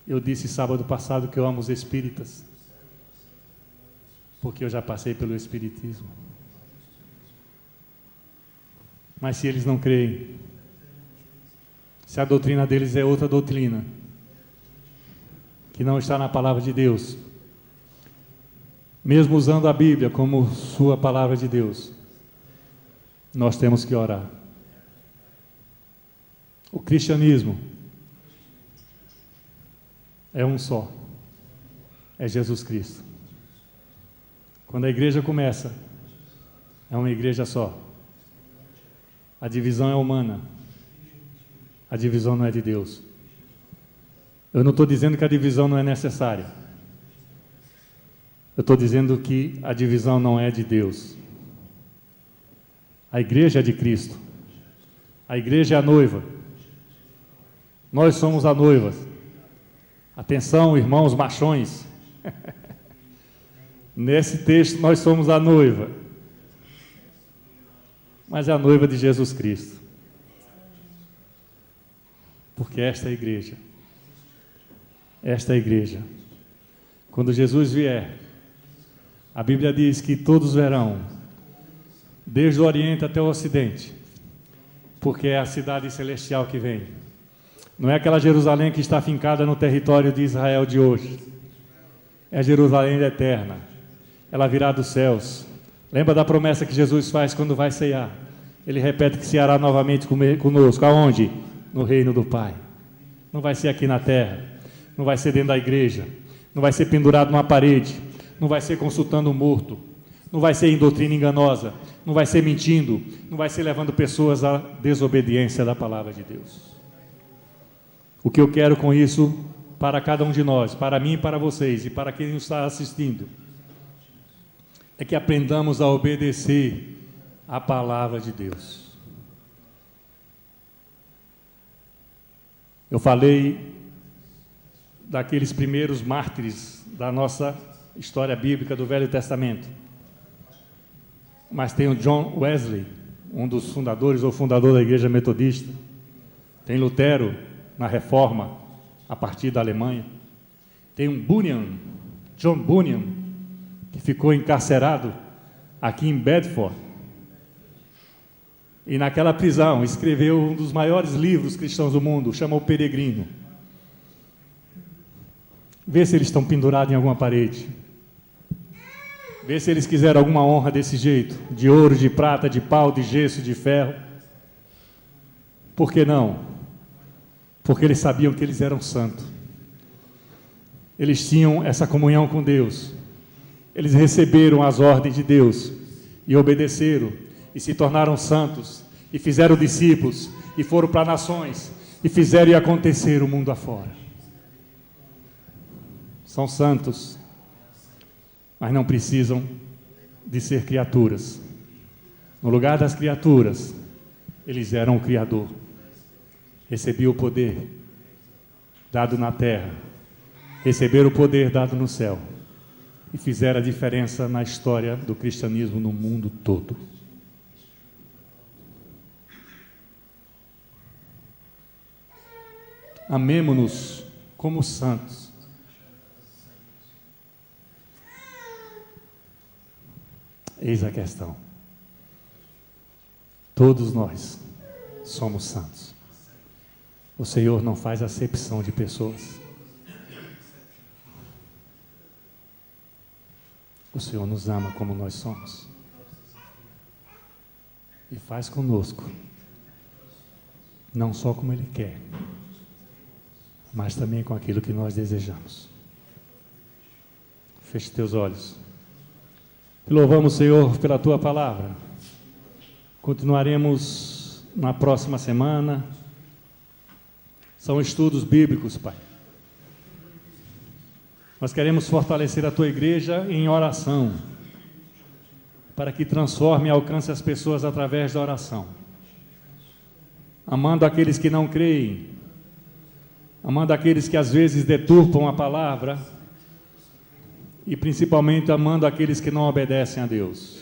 [SPEAKER 1] Eu disse sábado passado que eu amo os espíritas, porque eu já passei pelo espiritismo. Mas se eles não creem, se a doutrina deles é outra doutrina, que não está na palavra de Deus, mesmo usando a Bíblia como sua palavra de Deus, nós temos que orar. O cristianismo é um só, é Jesus Cristo. Quando a igreja começa, é uma igreja só. A divisão é humana, a divisão não é de Deus. Eu não estou dizendo que a divisão não é necessária. Eu estou dizendo que a divisão não é de Deus. A igreja é de Cristo. A igreja é a noiva. Nós somos a noiva. Atenção, irmãos machões. Nesse texto nós somos a noiva. Mas é a noiva de Jesus Cristo. Porque esta é a igreja. Esta é a igreja. Quando Jesus vier, a Bíblia diz que todos verão, desde o Oriente até o Ocidente, porque é a cidade celestial que vem. Não é aquela Jerusalém que está fincada no território de Israel de hoje. É a Jerusalém eterna. Ela virá dos céus. Lembra da promessa que Jesus faz quando vai ceiar? Ele repete que ceará novamente conosco. Aonde? No reino do Pai. Não vai ser aqui na terra. Não vai ser dentro da igreja. Não vai ser pendurado numa parede. Não vai ser consultando um morto. Não vai ser em doutrina enganosa. Não vai ser mentindo. Não vai ser levando pessoas à desobediência da palavra de Deus. O que eu quero com isso para cada um de nós, para mim e para vocês, e para quem nos está assistindo, é que aprendamos a obedecer a palavra de Deus. Eu falei daqueles primeiros mártires da nossa história bíblica do Velho Testamento. Mas tem o John Wesley, um dos fundadores ou fundador da Igreja Metodista. Tem Lutero, na Reforma, a partir da Alemanha. Tem um Bunyan, John Bunyan, que ficou encarcerado aqui em Bedford. E naquela prisão escreveu um dos maiores livros cristãos do mundo, chama O Peregrino. Vê se eles estão pendurados em alguma parede. Vê se eles quiseram alguma honra desse jeito, de ouro, de prata, de pau, de gesso, de ferro. Por que não? Porque eles sabiam que eles eram santos. Eles tinham essa comunhão com Deus. Eles receberam as ordens de Deus e obedeceram e se tornaram santos e fizeram discípulos e foram para nações e fizeram e acontecer o mundo afora. São santos, mas não precisam de ser criaturas. No lugar das criaturas, eles eram o Criador. Recebiam o poder dado na terra, receberam o poder dado no céu e fizeram a diferença na história do cristianismo no mundo todo. Amemo-nos como santos. Eis a questão. Todos nós somos santos. O Senhor não faz acepção de pessoas. O Senhor nos ama como nós somos. E faz conosco, não só como Ele quer, mas também com aquilo que nós desejamos. Feche teus olhos. Te louvamos, Senhor, pela Tua palavra. Continuaremos na próxima semana. São estudos bíblicos, Pai. Nós queremos fortalecer a Tua igreja em oração, para que transforme e alcance as pessoas através da oração. Amando aqueles que não creem, amando aqueles que às vezes deturpam a palavra, e principalmente amando aqueles que não obedecem a Deus.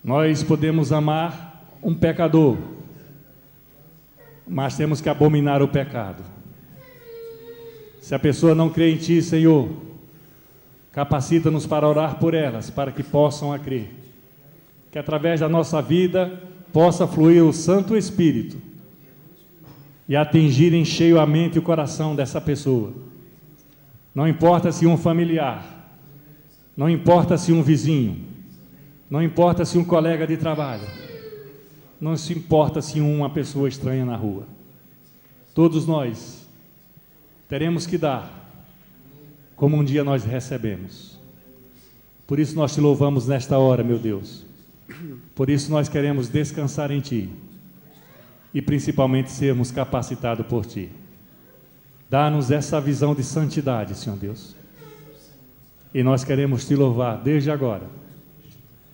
[SPEAKER 1] Nós podemos amar um pecador, mas temos que abominar o pecado. Se a pessoa não crê em Ti, Senhor, capacita-nos para orar por elas, para que possam a crer. Que através da nossa vida possa fluir o Santo Espírito e atingir em cheio a mente e o coração dessa pessoa. Não importa se um familiar, não importa se um vizinho, não importa se um colega de trabalho, não se importa se uma pessoa estranha na rua. Todos nós teremos que dar como um dia nós recebemos. Por isso nós te louvamos nesta hora, meu Deus. Por isso nós queremos descansar em Ti e principalmente sermos capacitados por Ti. Dá-nos essa visão de santidade, Senhor Deus. E nós queremos Te louvar desde agora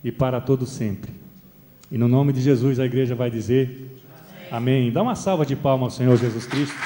[SPEAKER 1] e para todo sempre. E no nome de Jesus a igreja vai dizer amém. Dá uma salva de palmas ao Senhor Jesus Cristo.